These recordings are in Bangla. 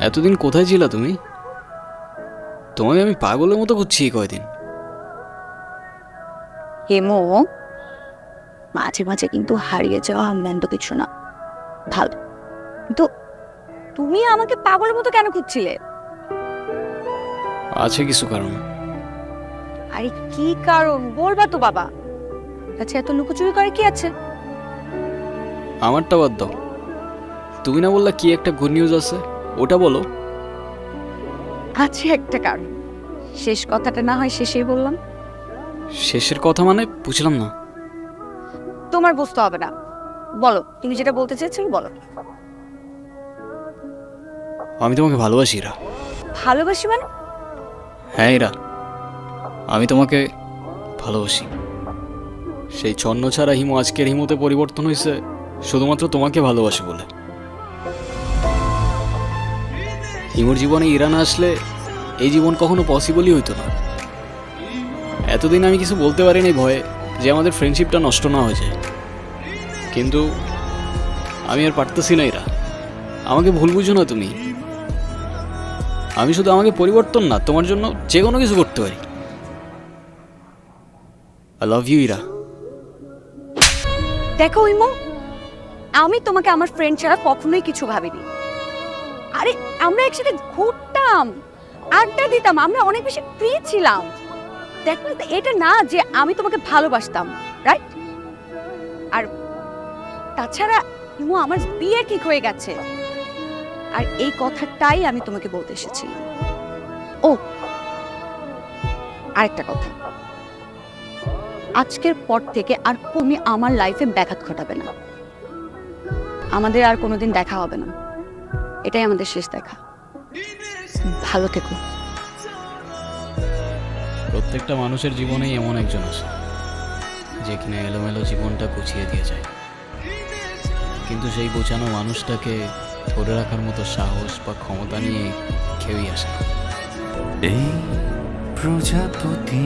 এতদিন কোথায় ছিলা তুমি? তোমাকে আমি পাগলের মতো খুঁজছি কয়দিন। হেমো, মাঝে মাঝে কিন্তু হারিয়ে যাওয়া ম্যান্ড কিছু না, ভালো। কিন্তু তুমি আমাকে পাগলের মতো কেন খুঁজছিলে? আছে কিছু কারণ। আরে কি কারণ বলবা তো বাবা। আচ্ছা, এত লুকোচুরি করে কি আছে? আমারটা বাদ দাও, তুমি না বললা কি একটা গুড নিউজ আছে, ওটা বলো। আছে একটা কারণ, শেষ কথাটা না হয় শেষেই বললাম। শেষের কথা মানে বুঝলাম না। তোমার বুঝতে হবে না, বলো তুমি যেটা বলতে চেয়েছিলে বলো। আমি তোমাকে ভালোবাসি ইরা। ভালোবাসি মানে? হ্যাঁ ইরা, আমি তোমাকে ভালোবাসি। সেই ছন্ন ছাড়া হিমু আজকের হিমুতে পরিবর্তন হয়েছে শুধুমাত্র তোমাকে ভালোবাসি বলে। হিমুর জীবনে ইরা না আসলে এই জীবন কখনো পসিবলই হইতো না। এতদিন আমি কিছু বলতে পারিনি ভয়ে যে আমাদের ফ্রেন্ডশিপটা নষ্ট না হয়ে যায়, কিন্তু আমি আর পারতেছি না ইরা। আমাকে ভুল বুঝো না তুমি। আমি শুধু আমাকে পরিবর্তন না, তোমার জন্য যে কোনো কিছু করতে পারি। I love you Ira. দেখো ইমো, আমি তোমাকে আমার ফ্রেন্ড ছাড়া কখনোই কিছু ভাবিনি। আরে আমরা একসাথে ঘুরতাম, আড্ডা দিতাম, আমরা অনেক বেশি ফ্রি ছিলাম। দেখো এটা না যে আমি তোমাকে ভালোবাসতাম, রাইট? আর তাছাড়া ইমো, আমার বিয়ে ঠিক হয়ে গেছে, আর এই কথাটাই আমি তোমাকে বলতে এসেছি। ও আরেকটা কথা, আজকের পর থেকে আর তুমি আমার লাইফে ব্যাঘাত ঘটাবে না। আমাদের আর কোনোদিন দেখা হবে না, এটাই আমাদের শেষ দেখা। ভালো থেকো। প্রত্যেকটা মানুষের জীবনেই এমন একজন আছে যে কিনা এলোমেলো জীবনটা গুছিয়ে দিয়ে যায়, কিন্তু সেই গোছানো মানুষটাকে ধরে রাখার মতো সাহস বা ক্ষমতা নিয়ে কেউই আসে না। এই প্রজাপতি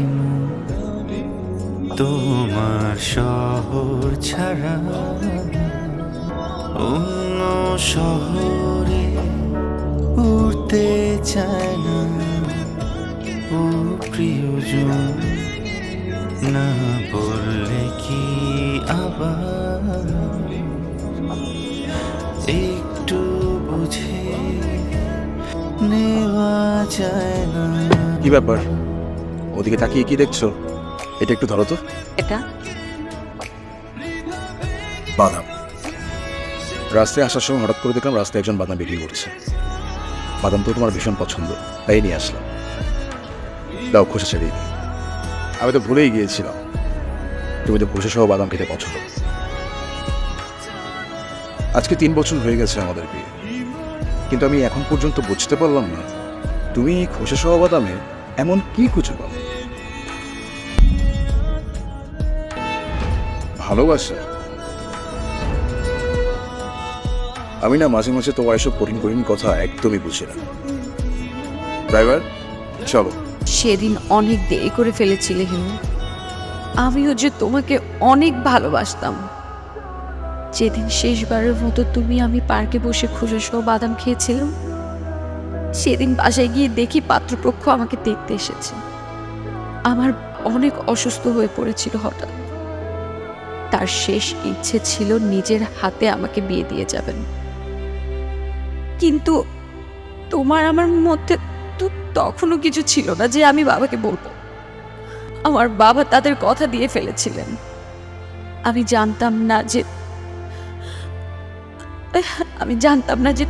তোমার শহর ছাড়া অন্য শহরে উড়তে চায় না। ও প্রিয়জন, না বললে কি আবার একটু বুঝে নেওয়া যায় না? কি ব্যাপার, ওদিকে তাকিয়ে কি দেখছো? এটা একটু ধরো তো। এটা বাদাম। রাস্তায় আসার সময় হঠাৎ করে দেখলাম রাস্তায় একজন বাদাম বিক্রি করছে। বাদাম তো তোমার ভীষণ পছন্দ, তাই নিয়ে আসলাম। দাও, খোসা ছেড়ে দিই। আমি তো ভুলেই গিয়েছিলাম তুমি তো খোসা সহ বাদাম খেতে পছন্দ। আজকে 3 বছর হয়ে গেছে আমাদের বিয়ে, কিন্তু আমি এখন পর্যন্ত বুঝতে পারলাম না তুমি খোসা সহ বাদামে এমন কি খুঁজে পাও। ভালোবাসা? আমি না মাঝে মাঝে তোমার এসব কঠিন কঠিন কথা একদমই বুঝি না। ড্রাইভার, চলো। সেদিন অনেক দেরি করে ফেলেছিলে হিমু। আমিও যে তোমাকে অনেক ভালোবাসতাম। যেদিন শেষবারের মতো তুমি আমি পার্কে বসে খোসা সহ বাদাম খেয়েছিলাম, সেদিন বাসায় গিয়ে দেখি পাত্রপক্ষ আমাকে দেখতে এসেছে। আমার অনেক অসুস্থ হয়ে পড়েছিল হঠাৎ। তার শেষ ইচ্ছে ছিল নিজের হাতে আমাকে বিয়ে দিয়ে যাবেন, কিন্তু তোমার আমার মধ্যে তো তখনও কিছু ছিল না যে আমি বাবাকে বলবো। আমার বাবা তাদের কথা দিয়ে ফেলেছিলেন। আমি জানতাম না যে